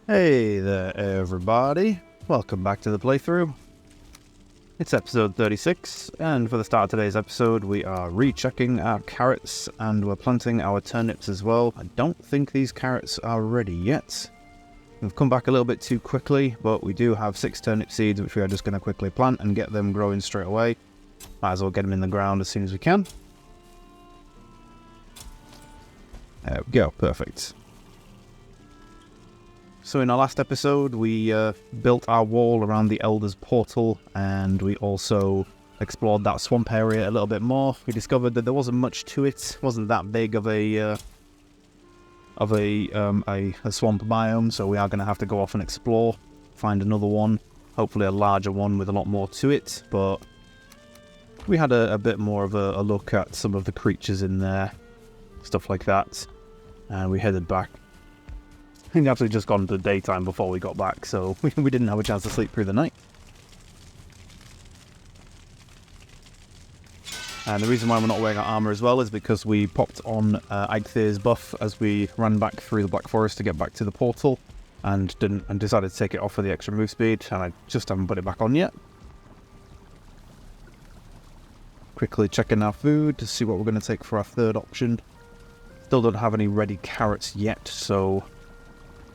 Hey there everybody, welcome back to the playthrough. It's episode 36, and for the start of today's episode we are rechecking our carrots and we're planting our turnips as well. I don't think these carrots are ready yet. We've come back a little bit too quickly, but we do have 6 turnip seeds which we are just going to quickly plant and get them growing straight away. Might as well get them in the ground as soon as we can. There we go, perfect. So in our last episode, we built our wall around the Elder's Portal, and we also explored that swamp area a little bit more. We discovered that there wasn't much to it. It wasn't that big of a swamp biome, so we are going to have to go off and explore, find another one, hopefully a larger one with a lot more to it. But we had a bit more of a look at some of the creatures in there, stuff like that, and we headed back. I think actually just gone to daytime before we got back, so we didn't have a chance to sleep through the night. And the reason why we're not wearing our armour as well is because we popped on Eikthy's buff as we ran back through the Black Forest to get back to the portal, and decided to take it off for the extra move speed, and I just haven't put it back on yet. Quickly checking our food to see what we're going to take for our third option. Still don't have any ready carrots yet, so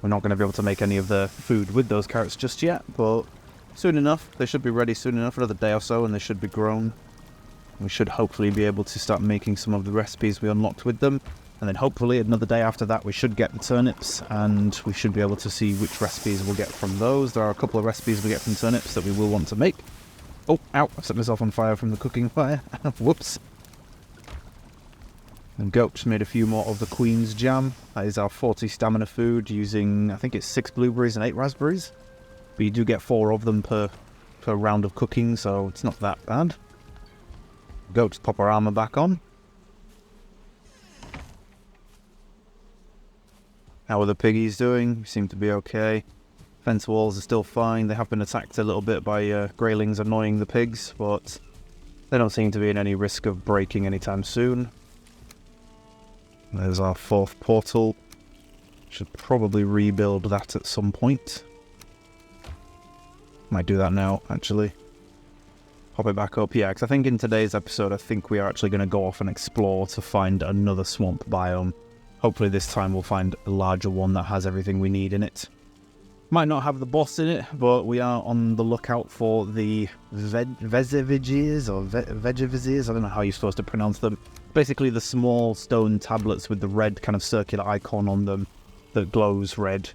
we're not going to be able to make any of the food with those carrots just yet, but soon enough. They should be ready soon enough, another day or so, and they should be grown. We should hopefully be able to start making some of the recipes we unlocked with them, and then hopefully another day after that we should get the turnips, and we should be able to see which recipes we'll get from those. There are a couple of recipes we get from turnips that we will want to make. Oh, ow, I set myself on fire from the cooking fire. Whoops. And Goat made a few more of the Queen's Jam. That is our 40 stamina food using, I think it's 6 blueberries and 8 raspberries. But you do get 4 of them per round of cooking, so it's not that bad. Goat's pop our armor back on. How are the piggies doing? Seem to be okay. Fence walls are still fine. They have been attacked a little bit by greylings annoying the pigs, but they don't seem to be in any risk of breaking anytime soon. There's our 4th portal. Should probably rebuild that at some point. Might do that now, actually. Pop it back up, yeah, because I think in today's episode, I think we are actually going to go off and explore to find another swamp biome. Hopefully this time we'll find a larger one that has everything we need in it. Might not have the boss in it, but we are on the lookout for the Veziviges, or Vegivises, I don't know how you're supposed to pronounce them. Basically the small stone tablets with the red kind of circular icon on them that glows red.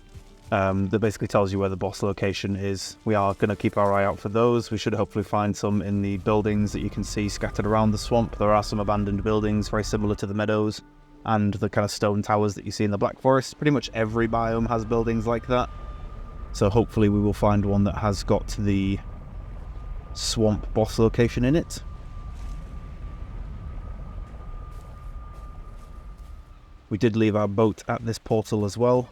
That basically tells you where the boss location is. We are going to keep our eye out for those. We should hopefully find some in the buildings that you can see scattered around the swamp. There are some abandoned buildings very similar to the meadows and the kind of stone towers that you see in the Black Forest. Pretty much every biome has buildings like that. So hopefully we will find one that has got the swamp boss location in it. We did leave our boat at this portal as well.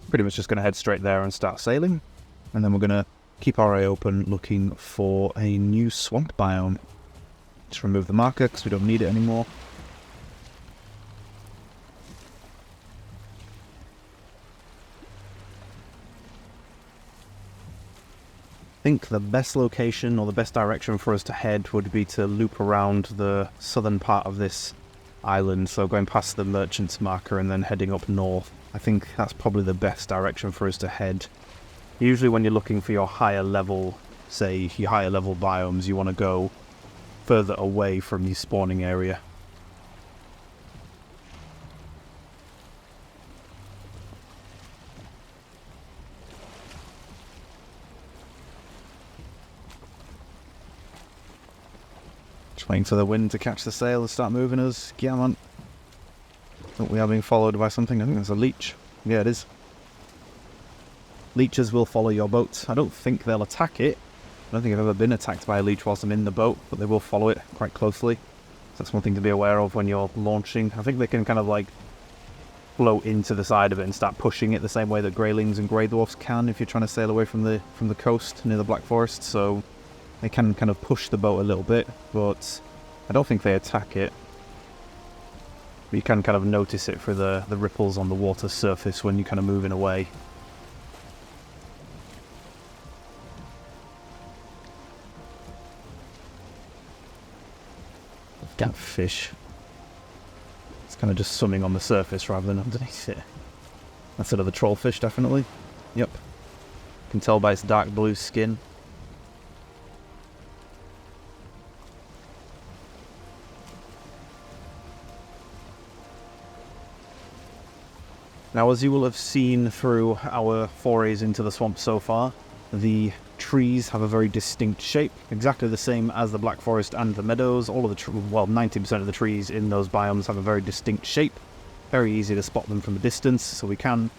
Pretty much just going to head straight there and start sailing. And then we're going to keep our eye open looking for a new swamp biome. Just remove the marker because we don't need it anymore. I think the best location or the best direction for us to head would be to loop around the southern part of this island, so going past the merchant's marker and then heading up north. I think that's probably the best direction for us to head. Usually when you're looking for your higher level, say your higher level biomes, you want to go further away from your spawning area. Waiting for the wind to catch the sail and start moving us. Yeah, man. Think we are being followed by something. I think there's a leech. Yeah, it is. Leeches will follow your boat. I don't think they'll attack it. I don't think I've ever been attacked by a leech whilst I'm in the boat, but they will follow it quite closely. So that's one thing to be aware of when you're launching. I think they can kind of like float into the side of it and start pushing it the same way that greylings and grey dwarfs can if you're trying to sail away from the coast near the Black Forest. So they can kind of push the boat a little bit, but I don't think they attack it. You can kind of notice it through the ripples on the water surface when you're kind of moving away. Got fish. It's kind of just swimming on the surface rather than underneath it. That's another trollfish, definitely. Yep. You can tell by its dark blue skin. Now, as you will have seen through our forays into the swamp so far, the trees have a very distinct shape, exactly the same as the Black Forest and the meadows. All of the, well, 90% of the trees in those biomes have a very distinct shape. Very easy to spot them from a distance, so we don't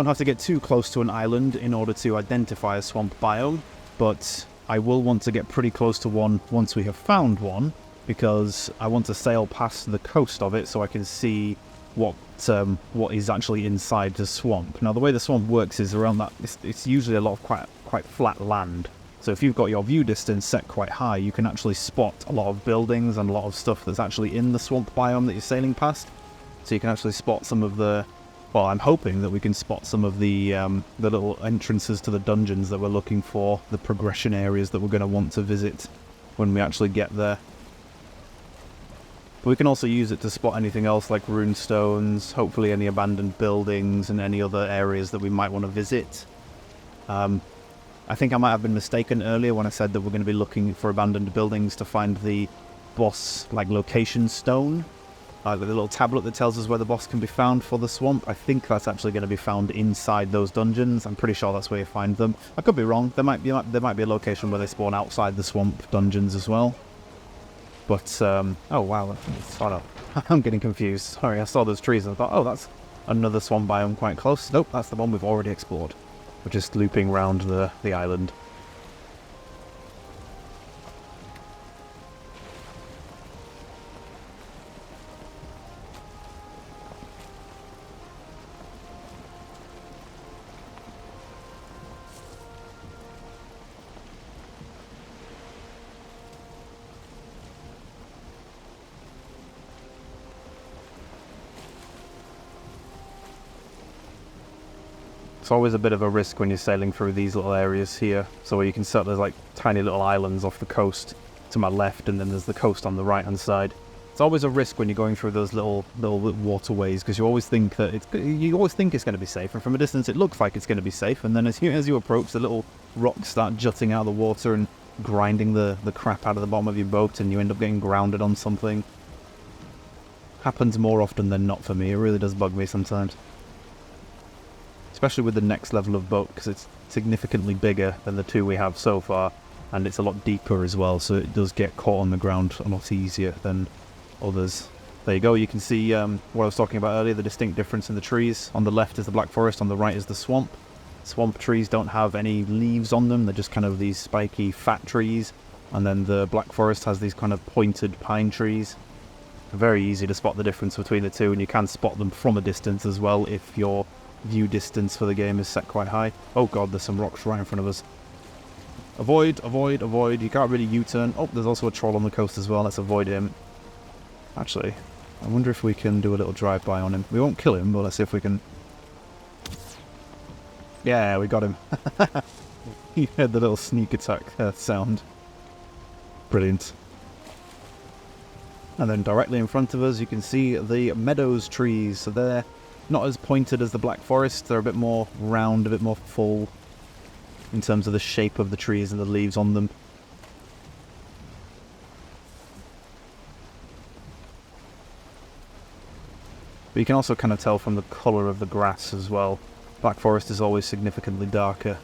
have to get too close to an island in order to identify a swamp biome, but I will want to get pretty close to one once we have found one, because I want to sail past the coast of it so I can see what is actually inside the swamp. Now, the way the swamp works is around that, it's usually a lot of quite flat land. So if you've got your view distance set quite high, you can actually spot a lot of buildings and a lot of stuff that's actually in the swamp biome that you're sailing past. So you can actually spot some of the, well, I'm hoping that we can spot some of the little entrances to the dungeons that we're looking for, the progression areas that we're going to want to visit when we actually get there. But we can also use it to spot anything else like rune stones, hopefully any abandoned buildings and any other areas that we might want to visit. I think I might have been mistaken earlier when I said that we're going to be looking for abandoned buildings to find the boss location stone. The little tablet that tells us where the boss can be found for the swamp. I think that's actually going to be found inside those dungeons. I'm pretty sure that's where you find them. I could be wrong. There might be a location where they spawn outside the swamp dungeons as well. But, oh wow, oh no, I'm getting confused. Sorry, I saw those trees and I thought, oh, that's another swamp biome quite close. Nope, that's the one we've already explored. We're just looping round the island. It's always a bit of a risk when you're sailing through these little areas here. So where you can set, there's like tiny little islands off the coast to my left, and then there's the coast on the right hand side. It's always a risk when you're going through those little waterways, because you always think that it's going to be safe, and from a distance it looks like it's going to be safe, and then as you approach, the little rocks start jutting out of the water and grinding the crap out of the bottom of your boat, and you end up getting grounded on something. Happens more often than not for me. It really does bug me sometimes. Especially with the next level of boat, because it's significantly bigger than the two we have so far, and it's a lot deeper as well, so it does get caught on the ground a lot easier than others. There you go, you can see what I was talking about earlier, the distinct difference in the trees. On the left is the Black Forest, on the right is the swamp. Swamp trees don't have any leaves on them, they're just kind of these spiky fat trees, and then the Black Forest has these kind of pointed pine trees. Very easy to spot the difference between the two, and you can spot them from a distance as well if your view distance for the game is set quite high. Oh god, there's some rocks right in front of us. Avoid, avoid, avoid. You can't really U-turn. Oh, there's also a troll on the coast as well. Let's avoid him. Actually, I wonder if we can do a little drive-by on him. We won't kill him, but let's see if we can... Yeah, we got him. He heard the little sneak attack sound. Brilliant. And then directly in front of us, you can see the meadows trees. So they're not as pointed as the Black Forest. They're a bit more round, a bit more full in terms of the shape of the trees and the leaves on them. But you can also kind of tell from the colour of the grass as well. Black Forest is always significantly darker.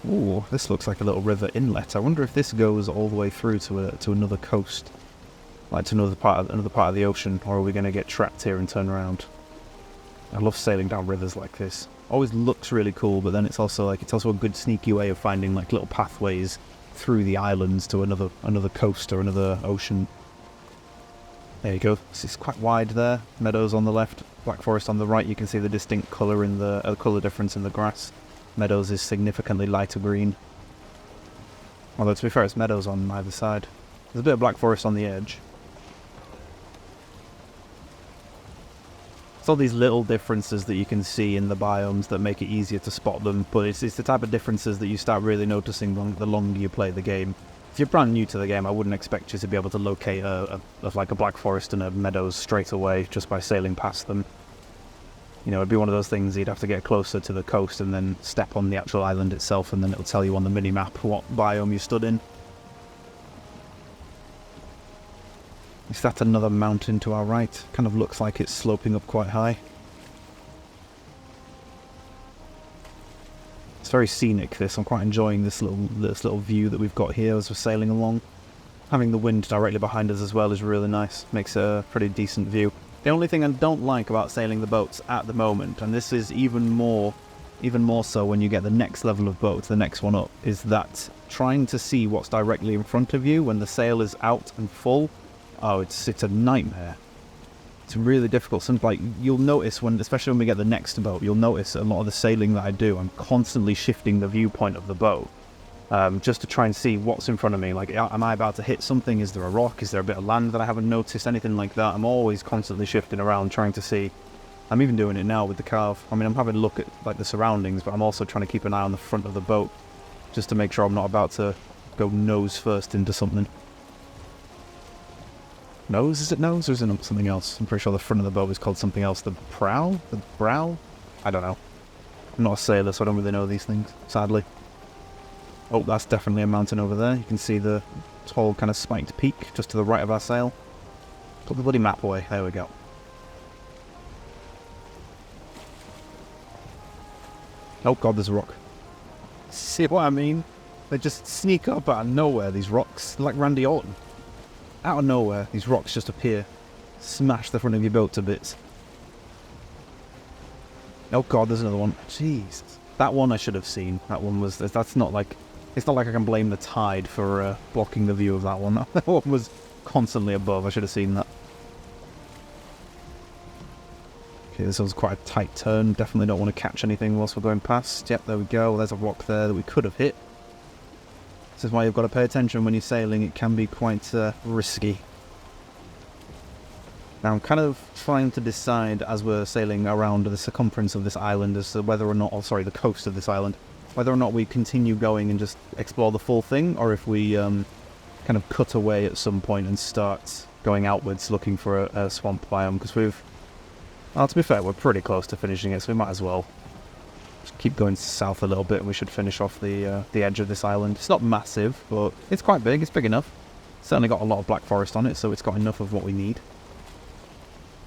Ooh, this looks like a little river inlet. I wonder if this goes all the way through to another coast, like to another part of the ocean, or are we going to get trapped here and turn around? I love sailing down rivers like this. Always looks really cool, but then it's also a good sneaky way of finding like little pathways through the islands to another coast or another ocean. There you go. It's quite wide there. Meadows on the left, Black Forest on the right. You can see the distinct colour in the colour difference in the grass. Meadows is significantly lighter green. Although to be fair, it's meadows on either side. There's a bit of Black Forest on the edge. It's all these little differences that you can see in the biomes that make it easier to spot them, but it's the type of differences that you start really noticing the longer you play the game. If you're brand new to the game, I wouldn't expect you to be able to locate like a Black Forest and a Meadows straight away just by sailing past them. You know, it'd be one of those things you'd have to get closer to the coast and then step on the actual island itself, and then it'll tell you on the mini-map what biome you stood in. Is that another mountain to our right? Kind of looks like it's sloping up quite high. It's very scenic, this. I'm quite enjoying this little view that we've got here as we're sailing along. Having the wind directly behind us as well is really nice. Makes a pretty decent view. The only thing I don't like about sailing the boats at the moment, and this is even more so when you get the next level of boat, the next one up, is that trying to see what's directly in front of you when the sail is out and full. Oh, it's a nightmare. It's really difficult. Something like you'll notice especially when we get the next boat, you'll notice a lot of the sailing that I do, I'm constantly shifting the viewpoint of the boat, just to try and see what's in front of me. Like, am I about to hit something? Is there a rock? Is there a bit of land that I haven't noticed? Anything like that. I'm always constantly shifting around, trying to see. I'm even doing it now with the carve. I mean, I'm having a look at like the surroundings, but I'm also trying to keep an eye on the front of the boat, just to make sure I'm not about to go nose first into something. Nose? Is it nose or is it something else? I'm pretty sure the front of the boat is called something else. The prow? The brow? I don't know. I'm not a sailor, so I don't really know these things, sadly. Oh, that's definitely a mountain over there. You can see the tall kind of spiked peak just to the right of our sail. Put the bloody map away. There we go. Oh god, there's a rock. See what I mean? They just sneak up out of nowhere, these rocks. They're like Randy Orton. Out of nowhere, these rocks just appear. Smash the front of your boat to bits. Oh god, there's another one. Jeez. That one I should have seen. That one was... That's not like... It's not like I can blame the tide for blocking the view of that one. That one was constantly above. I should have seen that. Okay, this was quite a tight turn. Definitely don't want to catch anything whilst we're going past. Yep, there we go. There's a rock there that we could have hit. This is why you've got to pay attention when you're sailing. It can be quite risky. Now I'm kind of trying to decide as we're sailing around the circumference of this island as to whether or not, the coast of this island, whether or not we continue going and just explore the full thing, or if we kind of cut away at some point and start going outwards looking for a swamp biome, because well, to be fair, we're pretty close to finishing it, so we might as well just keep going south a little bit and we should finish off the edge of this island. It's not massive, but it's quite big. It's big enough. Certainly got a lot of Black Forest on it, so it's got enough of what we need.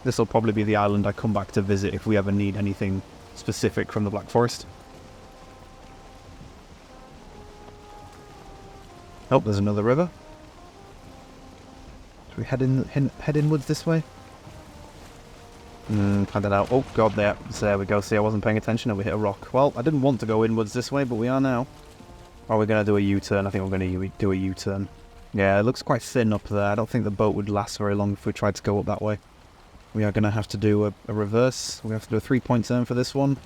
This will probably be the island I come back to visit if we ever need anything specific from the Black Forest. Oh, there's another river. Should we head inwards this way? Find that out. Oh god, there we go. See, I wasn't paying attention and we hit a rock. Well, I didn't want to go inwards this way, but we are now. Or we're going to do a U-turn. I think we're going to do a U-turn. Yeah, it looks quite thin up there. I don't think the boat would last very long if we tried to go up that way. We are going to have to do a reverse. We have to do a 3-point turn for this one.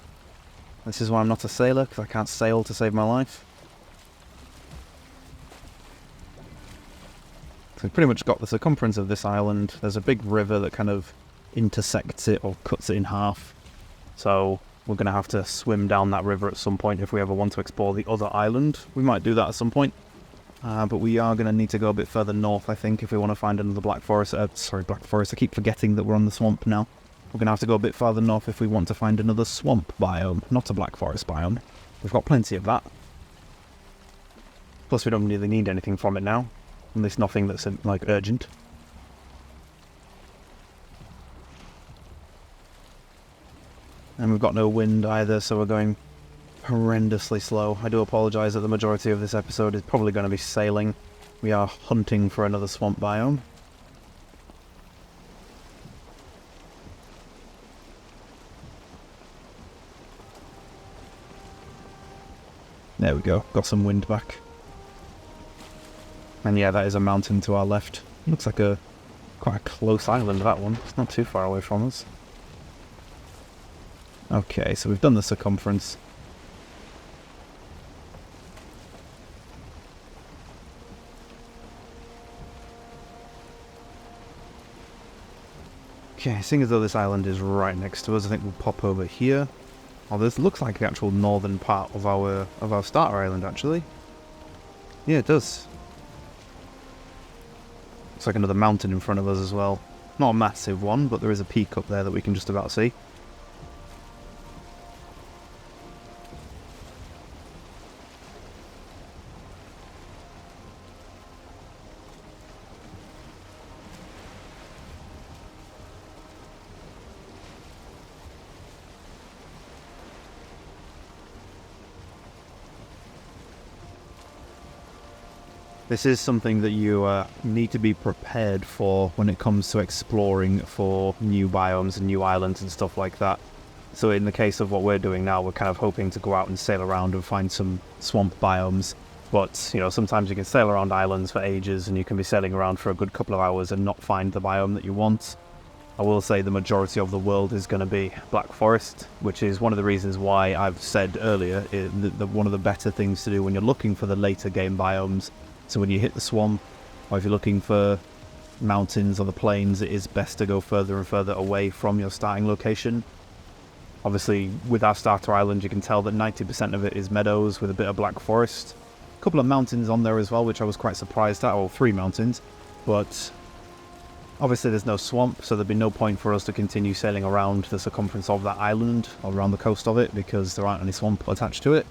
This is why I'm not a sailor, because I can't sail to save my life. So we've pretty much got the circumference of this island. There's a big river that kind of intersects it or cuts it in half. So we're going to have to swim down that river at some point if we ever want to explore the other island. We might do that at some point. But we are going to need to go a bit further north, I think, if we want to find another Black Forest. Black Forest. I keep forgetting that we're on the swamp now. We're going to have to go a bit further north if we want to find another swamp biome, not a Black Forest biome. We've got plenty of that. Plus, we don't really need anything from it now. At least nothing that's, like, urgent. And we've got no wind either, so we're going horrendously slow. I do apologise that the majority of this episode is probably going to be sailing. We are hunting for another swamp biome. There we go, got some wind back. And yeah, that is a mountain to our left. Looks like quite a close island, that one. It's not too far away from us. Okay, so we've done the circumference. Okay, seeing as though this island is right next to us, I think we'll pop over here. Oh, this looks like the actual northern part of our starter island, actually. Yeah, it does. Looks like another mountain in front of us as well. Not a massive one, but there is a peak up there that we can just about see. This is something that you need to be prepared for when it comes to exploring for new biomes and new islands and stuff like that. So in the case of what we're doing now, we're kind of hoping to go out and sail around and find some swamp biomes. But, you know, sometimes you can sail around islands for ages and you can be sailing around for a good couple of hours and not find the biome that you want. I will say the majority of the world is going to be Black Forest, which is one of the reasons why I've said earlier that one of the better things to do when you're looking for the later game biomes. So when you hit the swamp, or if you're looking for mountains or the plains, it is best to go further and further away from your starting location. Obviously, with our starter island, you can tell that 90% of it is meadows with a bit of Black Forest. A couple of mountains on there as well, which I was quite surprised at, or 3 mountains. But obviously there's no swamp, so there'd be no point for us to continue sailing around the circumference of that island, or around the coast of it, because there aren't any swamp attached to it.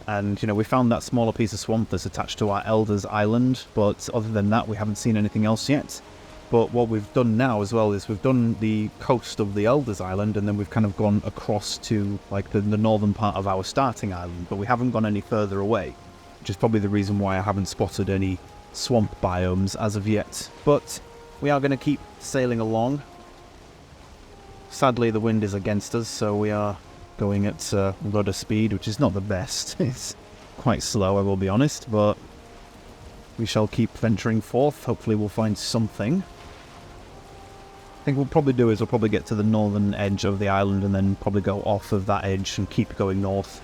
And, you know, we found that smaller piece of swamp that's attached to our Elders Island, but other than that, we haven't seen anything else yet. But what we've done now as well is we've done the coast of the Elders Island, and then we've kind of gone across to, like, the northern part of our starting island, but we haven't gone any further away, which is probably the reason why I haven't spotted any swamp biomes as of yet. But we are going to keep sailing along. Sadly, the wind is against us, so we are going at rudder speed, which is not the best. It's quite slow, I will be honest, but we shall keep venturing forth. Hopefully we'll find something. I think what we'll probably do is we'll probably get to the northern edge of the island and then probably go off of that edge and keep going north.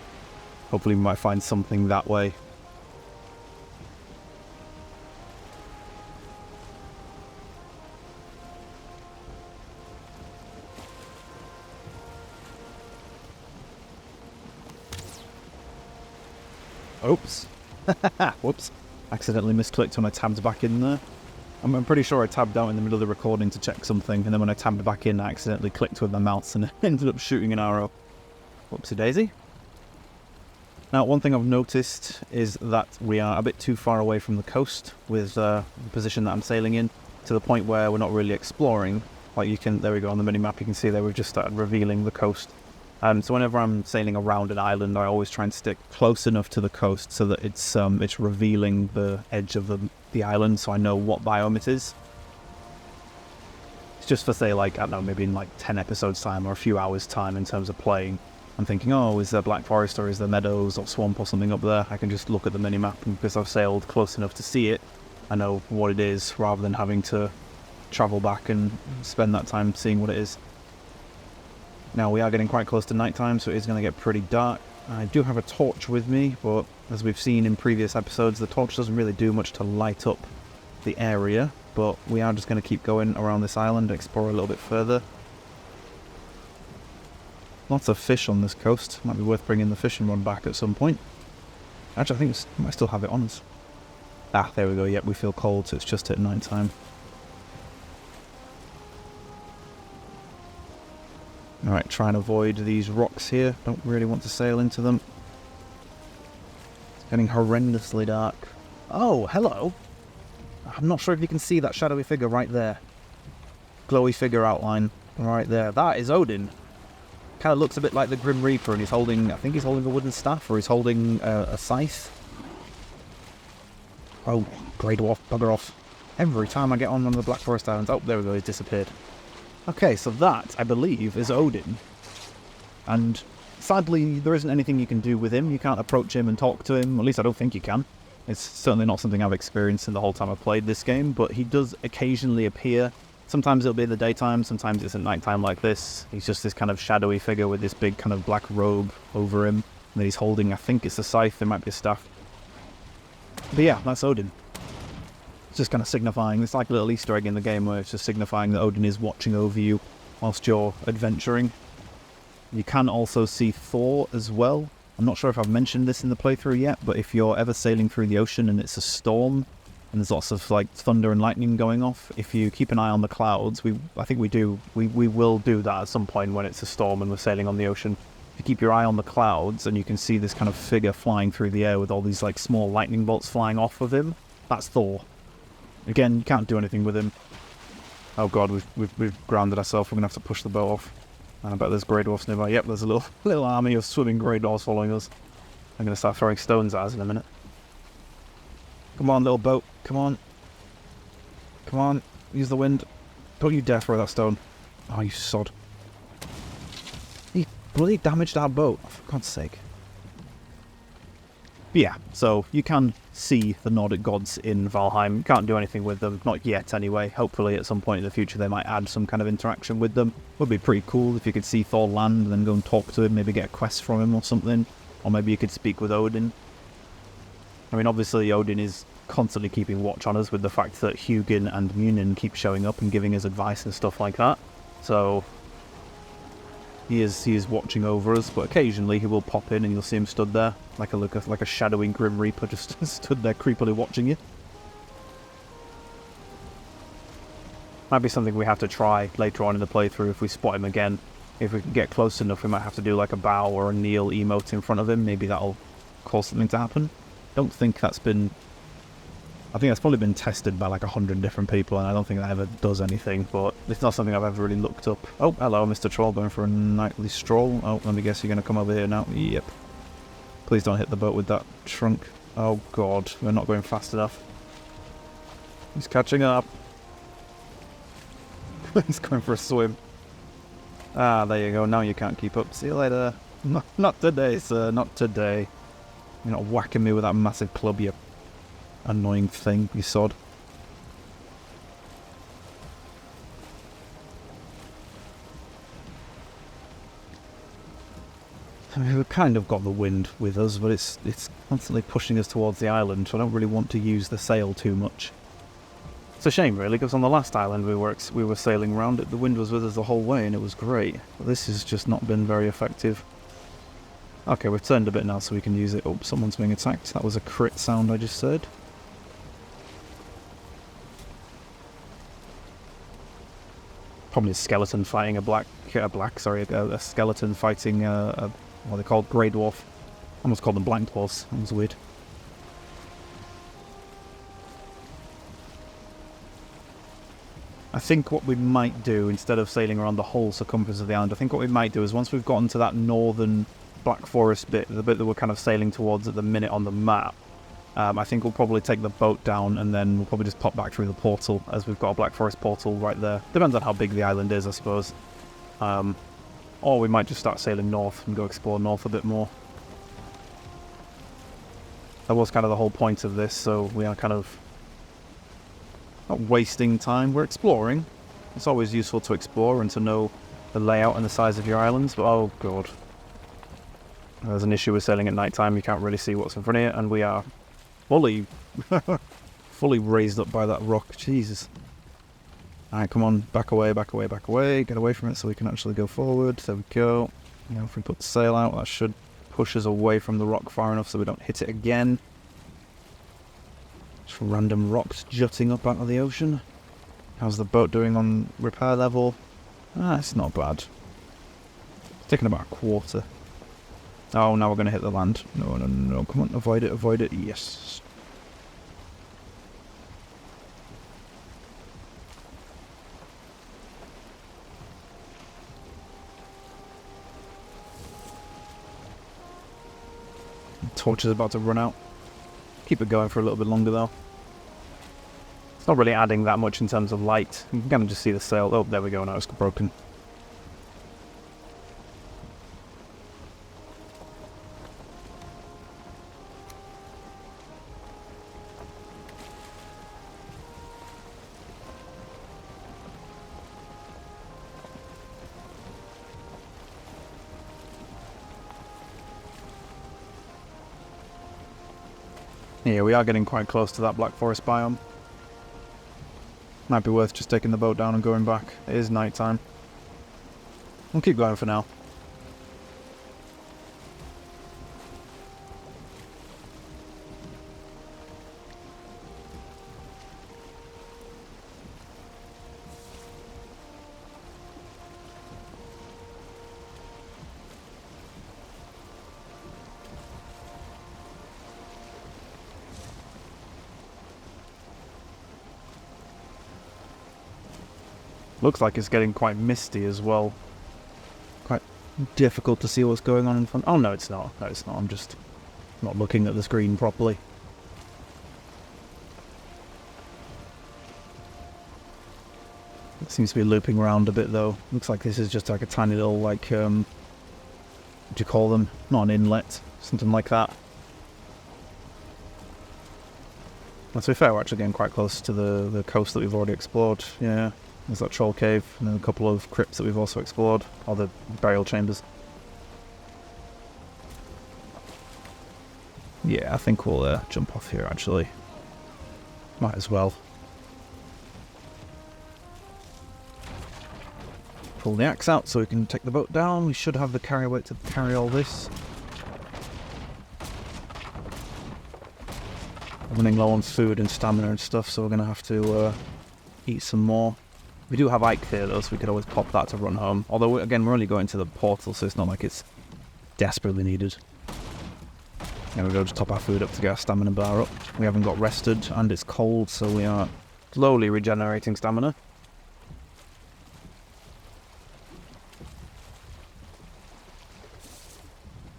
Hopefully we might find something that way. Oops. Whoops. Accidentally misclicked when I tabbed back in there. I'm pretty sure I tabbed out in the middle of the recording to check something, and then when I tabbed back in, I accidentally clicked with my mouse and ended up shooting an arrow. Whoopsie daisy. Now, one thing I've noticed is that we are a bit too far away from the coast with the position that I'm sailing in, to the point where we're not really exploring. Like you can, there we go, on the mini-map you can see there we've just started revealing the coast. So whenever I'm sailing around an island, I always try and stick close enough to the coast so that it's revealing the edge of the island, so I know what biome it is. It's just for, say, like, I don't know, maybe in like 10 episodes time or a few hours time in terms of playing. I'm thinking, oh, is there Black Forest or is there meadows or swamp or something up there? I can just look at the mini-map, and because I've sailed close enough to see it, I know what it is, rather than having to travel back and spend that time seeing what it is. Now, we are getting quite close to nighttime, so it is going to get pretty dark. I do have a torch with me, but as we've seen in previous episodes, the torch doesn't really do much to light up the area, but we are just going to keep going around this island and explore a little bit further. Lots of fish on this coast. Might be worth bringing the fishing rod back at some point. Actually, I think we might still have it on us. Ah, there we go. Yep, we feel cold, so it's just at night time. Alright, try and avoid these rocks here. Don't really want to sail into them. It's getting horrendously dark. Oh, hello! I'm not sure if you can see that shadowy figure right there. Glowy figure outline right there. That is Odin. Kind of looks a bit like the Grim Reaper, and he's holding, I think he's holding a wooden staff, or he's holding a scythe. Oh, grey dwarf, bugger off. Every time I get on one of the Black Forest Islands, oh, there we go, he's disappeared. Okay, so that, I believe, is Odin. And sadly, there isn't anything you can do with him. You can't approach him and talk to him. At least I don't think you can. It's certainly not something I've experienced in the whole time I've played this game, but he does occasionally appear. Sometimes it'll be in the daytime, sometimes it's at nighttime like this. He's just this kind of shadowy figure with this big kind of black robe over him that he's holding. I think it's a scythe, there might be a staff. But yeah, that's Odin. It's just kind of signifying, it's like a little Easter egg in the game where it's just signifying that Odin is watching over you whilst you're adventuring. You can also see Thor as well. I'm not sure if I've mentioned this in the playthrough yet, but if you're ever sailing through the ocean and it's a storm, and there's lots of like thunder and lightning going off, if you keep an eye on the clouds, I think we will do that at some point when it's a storm and we're sailing on the ocean. If you keep your eye on the clouds and you can see this kind of figure flying through the air with all these like small lightning bolts flying off of him, that's Thor. Again, you can't do anything with him. Oh god, we've grounded ourselves. We're gonna have to push the boat off. And I bet there's grey dwarfs nearby. Yep, there's a little army of swimming grey dwarfs following us. I'm gonna start throwing stones at us in a minute. Come on, little boat. Come on. Come on. Use the wind. Don't you dare throw that stone. Oh, you sod. He bloody damaged our boat. Oh, for God's sake. But yeah, so you can see the Nordic gods in Valheim. You can't do anything with them. Not yet, anyway. Hopefully at some point in the future they might add some kind of interaction with them. Would be pretty cool if you could see Thor land and then go and talk to him. Maybe get a quest from him or something. Or maybe you could speak with Odin. I mean, obviously Odin is constantly keeping watch on us with the fact that Hugin and Munin keep showing up and giving us advice and stuff like that. So he is watching over us, but occasionally he will pop in and you'll see him stood there like a shadowy Grim Reaper just stood there creepily watching you. Might be something we have to try later on in the playthrough if we spot him again. If we can get close enough, we might have to do like a bow or a kneel emote in front of him. Maybe that'll cause something to happen. Don't think that's been... I think that's probably been tested by like 100 different people, and I don't think that ever does anything, but it's not something I've ever really looked up. Oh, hello, Mr. Troll, going for a nightly stroll. Oh, let me guess you're going to come over here now. Yep. Please don't hit the boat with that trunk. Oh, God, we're not going fast enough. He's catching up. He's going for a swim. Ah, there you go. Now you can't keep up. See you later. Not today, sir. Not today. You're not whacking me with that massive club, you annoying thing, you sod. I mean, we've kind of got the wind with us, but it's constantly pushing us towards the island, so I don't really want to use the sail too much. It's a shame, really, because on the last island we were sailing around it, the wind was with us the whole way, and it was great. But this has just not been very effective. Okay, we've turned a bit now, so we can use it. Oh, someone's being attacked. That was a crit sound I just heard. Probably a skeleton fighting a skeleton fighting what are they called? Grey dwarf. I almost called them black dwarfs. That was weird. I think what we might do, instead of sailing around the whole circumference of the island, I think what we might do is once we've gotten to that northern Black Forest bit, the bit that we're kind of sailing towards at the minute on the map, I think we'll probably take the boat down and then we'll probably just pop back through the portal, as we've got a Black Forest portal right there. Depends on how big the island is, I suppose. Or we might just start sailing north and go explore north a bit more. That was kind of the whole point of this, so we are kind of not wasting time. We're exploring. It's always useful to explore and to know the layout and the size of your islands, but oh god. There's an issue with sailing at night time. You can't really see what's in front of you, and we are fully raised up by that rock. Jesus. Alright, come on, back away, back away, back away. Get away from it so we can actually go forward. There we go. Now if we put the sail out, that should push us away from the rock far enough so we don't hit it again. Just random rocks jutting up out of the ocean. How's the boat doing on repair level? Ah, it's not bad. It's taking about a quarter. Oh, now we're going to hit the land. No, no, no, come on, avoid it, avoid it. Yes. Torch is about to run out. Keep it going for a little bit longer though. It's not really adding that much in terms of light. You can kind of just see the sail. Oh, there we go, now it's broken. Yeah, we are getting quite close to that Black Forest biome. Might be worth just taking the boat down and going back. It is night time. We'll keep going for now. Looks like it's getting quite misty as well. Quite difficult to see what's going on in front. Oh, no, it's not. No, it's not. I'm just not looking at the screen properly. It seems to be looping around a bit, though. Looks like this is just like a tiny little, like, what do you call them? Not an inlet. Something like that. Well, to be fair, we're actually getting quite close to the coast that we've already explored. Yeah. There's that troll cave, and then a couple of crypts that we've also explored, or the burial chambers. Yeah, I think we'll jump off here, actually. Might as well. Pull the axe out so we can take the boat down. We should have the carry weight to carry all this. I'm running low on food and stamina and stuff, so we're going to have to eat some more. We do have Ike here though, so we could always pop that to run home. Although, again, we're only going to the portal, so it's not like it's desperately needed. There we go, just top our food up to get our stamina bar up. We haven't got rested, and it's cold, so we are slowly regenerating stamina.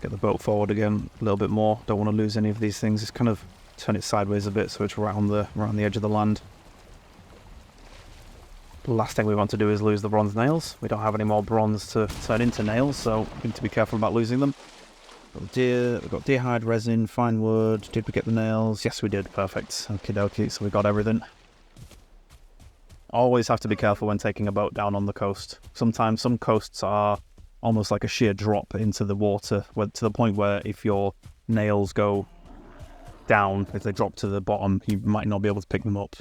Get the boat forward again a little bit more. Don't want to lose any of these things. Just kind of turn it sideways a bit so it's right on the edge of the land. The last thing we want to do is lose the bronze nails. We don't have any more bronze to turn into nails, so we need to be careful about losing them. We've got deer hide, resin, fine wood. Did we get the nails? Yes, we did. Perfect. Okie dokie, so we got everything. Always have to be careful when taking a boat down on the coast. Sometimes some coasts are almost like a sheer drop into the water, to the point where if your nails go down, if they drop to the bottom, you might not be able to pick them up.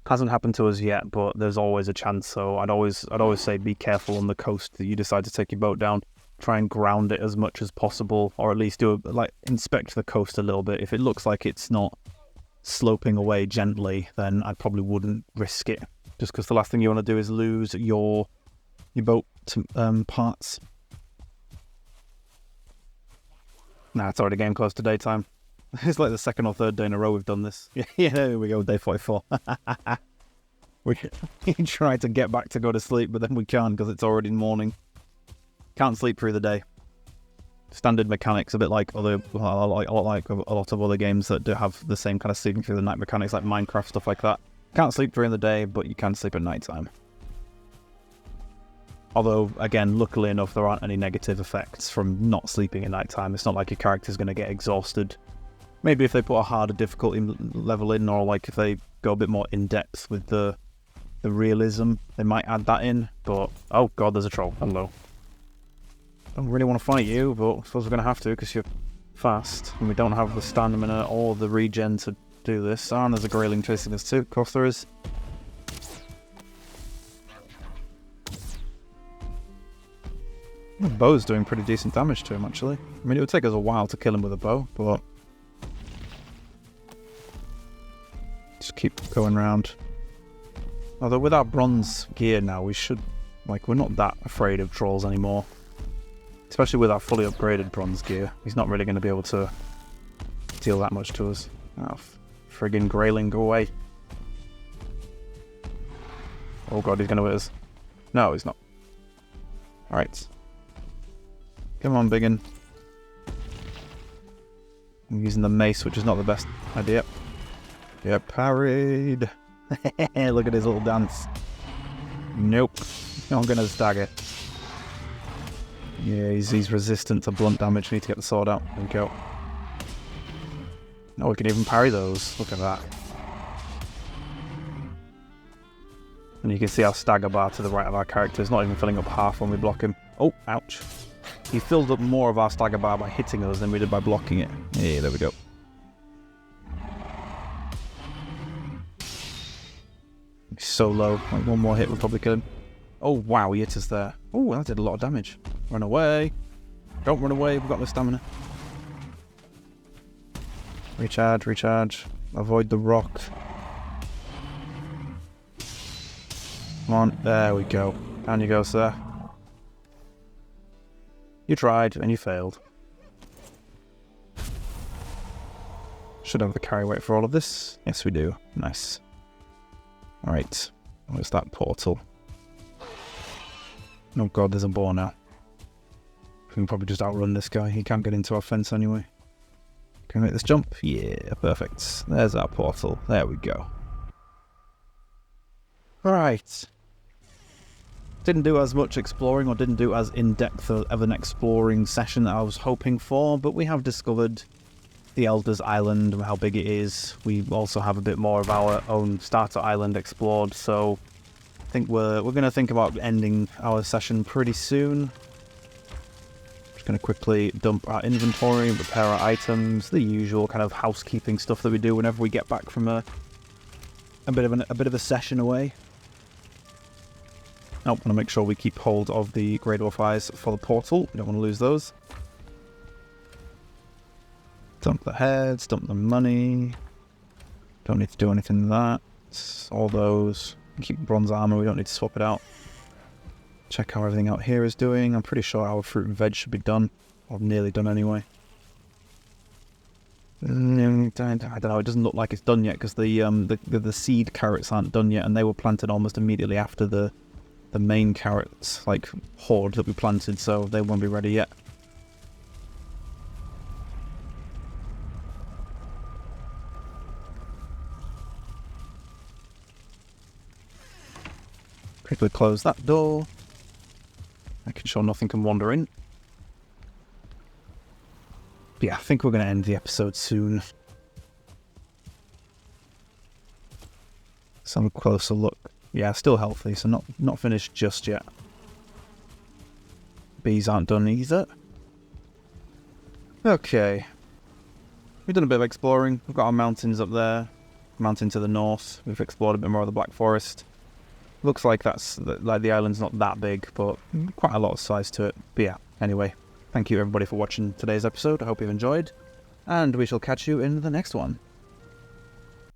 Hasn't happened to us yet, but there's always a chance, so I'd always say be careful on the coast that you decide to take your boat down. Try and ground it as much as possible, or at least inspect the coast a little bit. If it looks like it's not sloping away gently, then I probably wouldn't risk it, just because the last thing you want to do is lose your boat parts. Nah, it's already getting close to daytime. It's like the second or third day in a row we've done this. Yeah, there we go, day 44. We try to get back to go to sleep, but then we can't because it's already morning. Can't sleep through the day. Standard mechanics, a bit like a lot of other games that do have the same kind of sleeping through the night mechanics, like Minecraft, stuff like that. Can't sleep during the day, but you can sleep at night time. Although, again, luckily enough, there aren't any negative effects from not sleeping at night time. It's not like your character's going to get exhausted. Maybe if they put a harder difficulty level in, or like if they go a bit more in-depth with the realism, they might add that in, but... Oh god, there's a troll. Hello. Don't really want to fight you, but I suppose we're going to have to because you're fast, and we don't have the stamina or the regen to do this. And there's a grayling chasing us too. Of course there is. The bow's doing pretty decent damage to him, actually. I mean, it would take us a while to kill him with a bow, but... just keep going round. Although with our bronze gear now, we should... like, we're not that afraid of trolls anymore. Especially with our fully upgraded bronze gear. He's not really going to be able to deal that much to us. Oh, friggin' grayling, go away. Oh god, he's going to hit us. No, he's not. Alright. Come on, biggin. I'm using the mace, which is not the best idea. Yeah, parried. Look at his little dance. Nope. I'm going to stagger. Yeah, he's resistant to blunt damage. We need to get the sword out. There we go. Oh, we can even parry those. Look at that. And you can see our stagger bar to the right of our character is not even filling up half when we block him. Oh, ouch. He filled up more of our stagger bar by hitting us than we did by blocking it. Yeah, there we go. He's so low. Like one more hit would probably kill him. Oh, wow, he hit us there. Oh, that did a lot of damage. Run away. Don't run away, we've got no stamina. Recharge, recharge. Avoid the rock. Come on, there we go. Down you go, sir. You tried, and you failed. Should have the carry weight for all of this. Yes, we do. Nice. Alright. Where's that portal? Oh god, there's a boar now. We can probably just outrun this guy. He can't get into our fence anyway. Can we make this jump? Yeah, perfect. There's our portal. There we go. Alright. Didn't do as much exploring, or didn't do as in-depth of an exploring session that I was hoping for, but we have discovered the Elder's Island and how big it is. We also have a bit more of our own starter island explored, so I think we're going to think about ending our session pretty soon. Just going to quickly dump our inventory, repair our items, the usual kind of housekeeping stuff that we do whenever we get back from a bit of a session away. I want to make sure we keep hold of the Grey Dwarf Eyes for the portal. We don't want to lose those. Dump the heads, dump the money. Don't need to do anything with that. All those. Keep bronze armor, we don't need to swap it out. Check how everything out here is doing. I'm pretty sure our fruit and veg should be done. Or nearly done anyway. I don't know, it doesn't look like it's done yet because the seed carrots aren't done yet, and they were planted almost immediately after the main carrots, like, horde that we planted, so they won't be ready yet. Quickly close that door, making sure nothing can wander in. But yeah, I think we're going to end the episode soon. Let's have a closer look. Yeah, still healthy, so not finished just yet. Bees aren't done either. Okay. We've done a bit of exploring. We've got our mountains up there. Mountain to the north. We've explored a bit more of the Black Forest. Looks like the island's not that big, but quite a lot of size to it. But yeah, anyway. Thank you everybody for watching today's episode. I hope you've enjoyed. And we shall catch you in the next one.